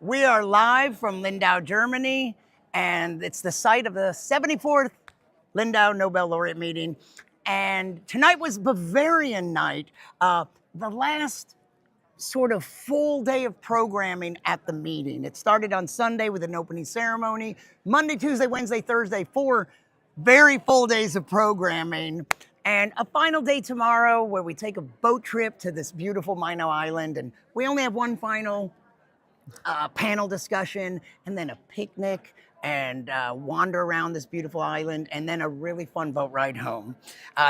We are live from Lindau, Germany, and it's the site of the 74th Lindau Nobel Laureate meeting. And tonight was Bavarian night, the last sort of full day of programming at the meeting. It started on Sunday with an opening ceremony, Monday, Tuesday, Wednesday, Thursday, 4 very full days of programming. And a final day tomorrow where we take a boat trip to this beautiful Malow island. And we only have one final panel discussion, and then a picnic, and wander around this beautiful island, and then a really fun boat ride home.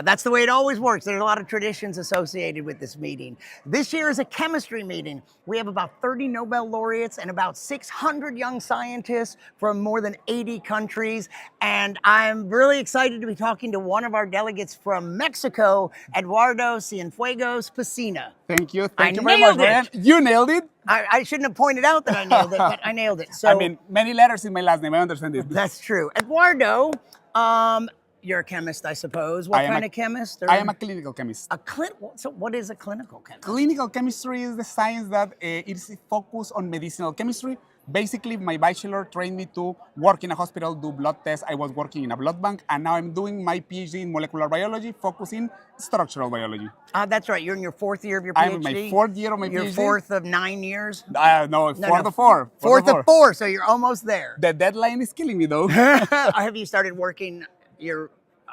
That's the way it always works. There's a lot of traditions associated with this meeting. This year is a chemistry meeting. We have about 30 Nobel laureates and about 600 young scientists from more than 80 countries. And I'm really excited to be talking to one of our delegates from Mexico, Eduardo Cienfuegos Pecina. Thank you. Thank you I very much, nailed Brian. it. You nailed it. I shouldn't have pointed out that I nailed it, but I nailed it. So I mean, many letters in my last name. I understand it. that's true. Eduardo, you're a chemist, I suppose. What kind of chemist? I am a clinical chemist. So what is a clinical chemist? Clinical chemistry is the science that is focused on medicinal chemistry. Basically, my bachelor trained me to work in a hospital, do blood tests. I was working in a blood bank, and now I'm doing my PhD in molecular biology, focusing structural biology. That's right. You're in your 4th year of your PhD? I'm in my 4th year of my PhD. Your 4th of 9 years? No, fourth of 4. Fourth of 4, so you're almost there. The deadline is killing me, though. Have you started working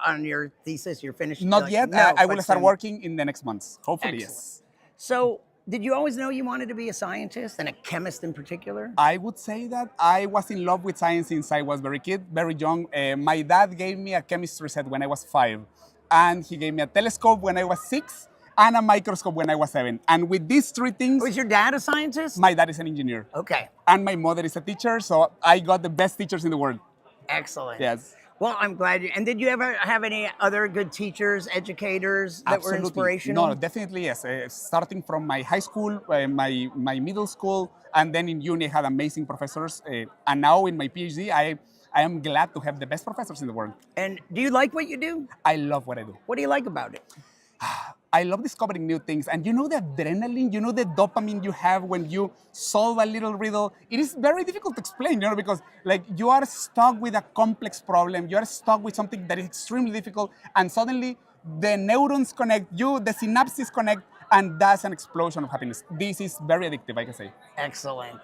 on your thesis? You're finished? Not yet. No, I will start working in the next months. Hopefully, excellent. Yes. So, did you always know you wanted to be a scientist, and a chemist in particular? I would say that I was in love with science since I was very young. My dad gave me a chemistry set when I was 5, and he gave me a telescope when I was 6, and a microscope when I was 7. And with these 3 things... Was your dad a scientist? My dad is an engineer. Okay. And my mother is a teacher, so I got the best teachers in the world. Excellent. Yes. Well, I'm glad you... And did you ever have any other good teachers, educators that were inspirational? No, definitely yes. Starting from my high school, my middle school, and then in uni I had amazing professors. And now in my PhD, I am glad to have the best professors in the world. And do you like what you do? I love what I do. What do you like about it? I love discovering new things. And you know the adrenaline, you know the dopamine you have when you solve a little riddle. It is very difficult to explain, because like you are stuck with a complex problem. You are stuck with something that is extremely difficult. And suddenly the neurons connect, the synapses connect, and that's an explosion of happiness. This is very addictive, I can say. Excellent.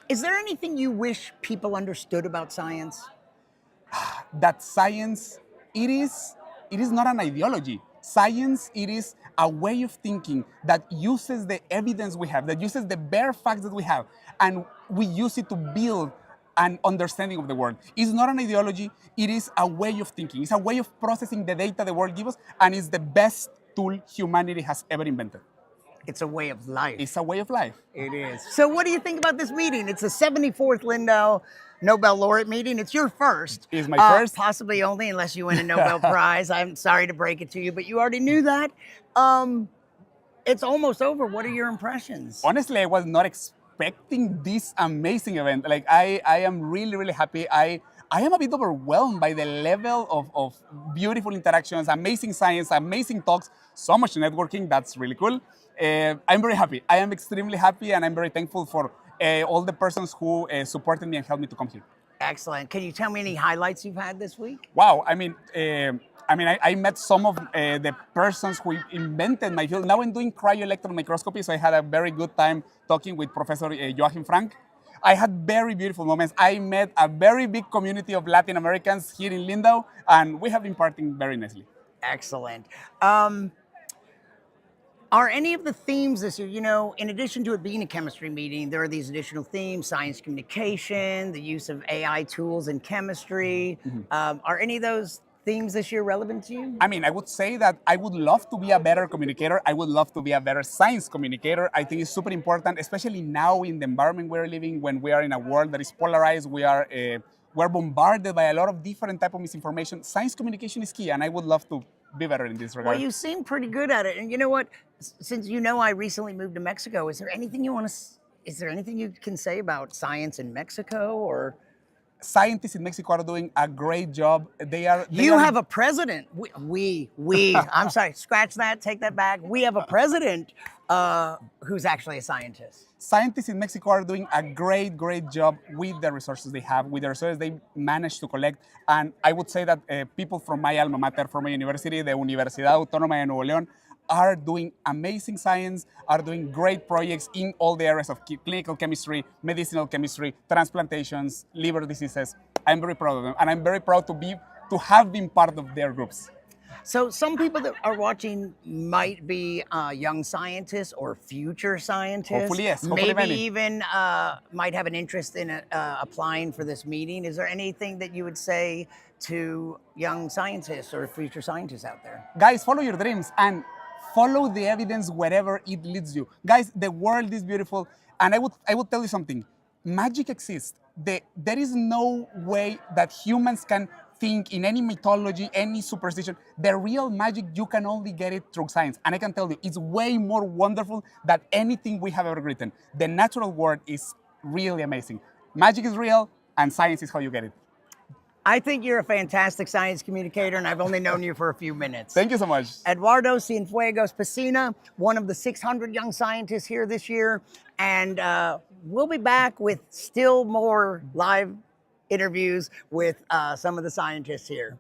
Is there anything you wish people understood about science? That science, it is not an ideology. Science, it is a way of thinking that uses the evidence we have, that uses the bare facts that we have, and we use it to build an understanding of the world. It's not an ideology, it is a way of thinking. It's a way of processing the data the world gives us, and it's the best tool humanity has ever invented. It's a way of life. It's a way of life. It is. So what do you think about this meeting? It's the 74th Lindau Nobel Laureate meeting. It's your first. It's my first. Possibly only, unless you win a Nobel Prize. I'm sorry to break it to you, but you already knew that. It's almost over. What are your impressions? Honestly, I was not expecting this amazing event. Like, I am really, really happy. I am a bit overwhelmed by the level of beautiful interactions, amazing science, amazing talks, so much networking. That's really cool. I'm very happy. I am extremely happy, and I'm very thankful for all the persons who supported me and helped me to come here. Excellent. Can you tell me any highlights you've had this week? Wow. I met some of the persons who invented my field. Now I'm doing cryo-electron microscopy, so I had a very good time talking with Professor Joachim Frank. I had very beautiful moments. I met a very big community of Latin Americans here in Lindau, and we have been partying very nicely. Excellent. Are any of the themes this year, in addition to it being a chemistry meeting, there are these additional themes, science communication, the use of AI tools in chemistry. Are any of those themes this year relevant to you? I would say that I would love to be a better communicator. I would love to be a better science communicator. I think it's super important, especially now in the environment we're living, when we are in a world that is polarized. We're bombarded by a lot of different types of misinformation. Science communication is key, and I would love to be better in this regard. Well, you seem pretty good at it. And you know what? Since I recently moved to Mexico, is there anything you can say about science in Mexico, or? Scientists in Mexico are doing a great job. You have a president. I'm sorry, scratch that, take that back. We have a president who's actually a scientist? Scientists in Mexico are doing a great, great job with the resources they have, with the resources they managed to collect. And I would say that people from my alma mater, from my university, the Universidad Autónoma de Nuevo León, are doing amazing science, are doing great projects in all the areas of clinical chemistry, medicinal chemistry, transplantations, liver diseases. I'm very proud of them, and I'm very proud to have been part of their groups. So some people that are watching might be young scientists or future scientists. Hopefully, yes. Hopefully Maybe many. even might have an interest in applying for this meeting. Is there anything that you would say to young scientists or future scientists out there? Guys, follow your dreams and follow the evidence wherever it leads you. Guys, the world is beautiful, and I would tell you something. Magic exists. There is no way that humans can think in any mythology, any superstition. The real magic, you can only get it through science. And I can tell you, it's way more wonderful than anything we have ever written. The natural world is really amazing. Magic is real, and science is how you get it. I think you're a fantastic science communicator, and I've only known you for a few minutes. Thank you so much. Eduardo Cienfuegos Pecina, one of the 600 young scientists here this year. And we'll be back with still more live interviews with some of the scientists here.